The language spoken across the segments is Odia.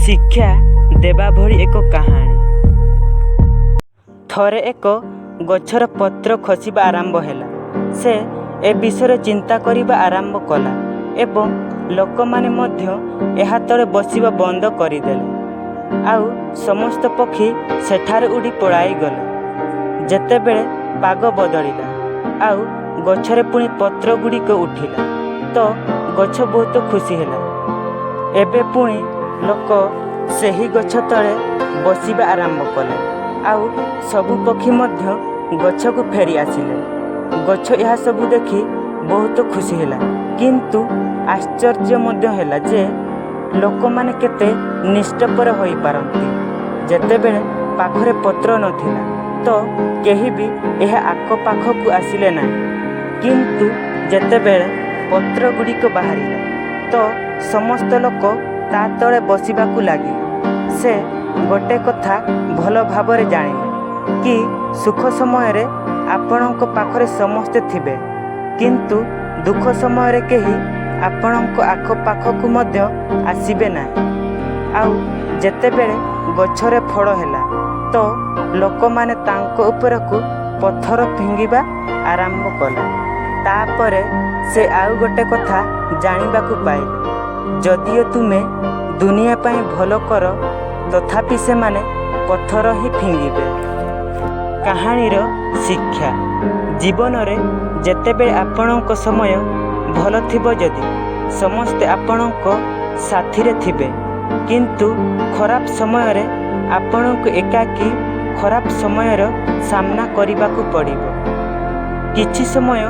ଶିକ୍ଷା ଦେବା ଭଳି ଏକ କାହାଣୀ। ଥରେ ଏକ ଗଛର ପତ୍ର ଖସିବା ଆରମ୍ଭ ହେଲା। ସେ ଏ ବିଷୟରେ ଚିନ୍ତା କରିବା ଆରମ୍ଭ କଲା ଏବଂ ଲୋକମାନେ ମଧ୍ୟ ଏହା ତଳେ ବସିବା ବନ୍ଦ କରିଦେଲେ। ଆଉ ସମସ୍ତ ପକ୍ଷୀ ସେଠାରେ ଉଡ଼ି ପଳାଇଗଲେ। ଯେତେବେଳେ ପାଗ ବଦଳିଲା ଆଉ ଗଛରେ ପୁଣି ପତ୍ର ଗୁଡ଼ିକ ଉଠିଲା ତ ଗଛ ବହୁତ ଖୁସି ହେଲା। ଏବେ ପୁଣି ଲୋକ ସେହି ଗଛ ତଳେ ବସିବା ଆରମ୍ଭ କଲେ ଆଉ ସବୁ ପକ୍ଷୀ ମଧ୍ୟ ଗଛକୁ ଫେରି ଆସିଲେ। ଗଛ ଏହା ସବୁ ଦେଖି ବହୁତ ଖୁସି ହେଲା, କିନ୍ତୁ ଆଶ୍ଚର୍ଯ୍ୟ ମଧ୍ୟ ହେଲା ଯେ ଲୋକମାନେ କେତେ ନିଷ୍ଠୁର ହୋଇପାରନ୍ତି। ଯେତେବେଳେ ପାଖରେ ପତ୍ର ନଥିଲା ତ କେହି ବି ଏହା ଆଖପାଖକୁ ଆସିଲେ ନାହିଁ, କିନ୍ତୁ ଯେତେବେଳେ ପତ୍ର ଗୁଡ଼ିକ ବାହାରିଲା ତ ସମସ୍ତ ଲୋକ ତା ତଳେ ବସିବାକୁ ଲାଗିଲେ। ସେ ଗୋଟେ କଥା ଭଲ ଭାବରେ ଜାଣିଲେ କି ସୁଖ ସମୟରେ ଆପଣଙ୍କ ପାଖରେ ସମସ୍ତେ ଥିବେ, କିନ୍ତୁ ଦୁଃଖ ସମୟରେ କେହି ଆପଣଙ୍କ ଆଖପାଖକୁ ମଧ୍ୟ ଆସିବେ ନାହିଁ। ଆଉ ଯେତେବେଳେ ଗଛରେ ଫଳ ହେଲା ତ ଲୋକମାନେ ତାଙ୍କ ଉପରକୁ ପଥର ଫିଙ୍ଗିବା ଆରମ୍ଭ କଲେ। ତାପରେ ସେ ଆଉ ଗୋଟେ କଥା ଜାଣିବାକୁ ପାଇଲେ, ଯଦିଓ ତୁମେ ଦୁନିଆ ପାଇଁ ଭଲ କର ତଥାପି ସେମାନେ ପଥର ହିଁ ଫିଙ୍ଗିବେ। କାହାଣୀର ଶିକ୍ଷା, ଜୀବନରେ ଯେତେବେଳେ ଆପଣଙ୍କ ସମୟ ଭଲ ଥିବ, ଯଦି ସମସ୍ତେ ଆପଣଙ୍କ ସାଥିରେ ଥିବେ, କିନ୍ତୁ ଖରାପ ସମୟରେ ଆପଣଙ୍କୁ ଏକାକୀ ଖରାପ ସମୟର ସାମ୍ନା କରିବାକୁ ପଡ଼ିବ। କିଛି ସମୟ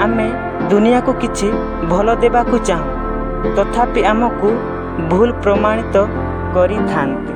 ଆମେ ଦୁନିଆକୁ କିଛି ଭଲ ଦେବାକୁ ଚାହୁଁ, ତଥାପି ଆମକୁ ଭୁଲ ପ୍ରମାଣିତ କରିଥାନ୍ତି।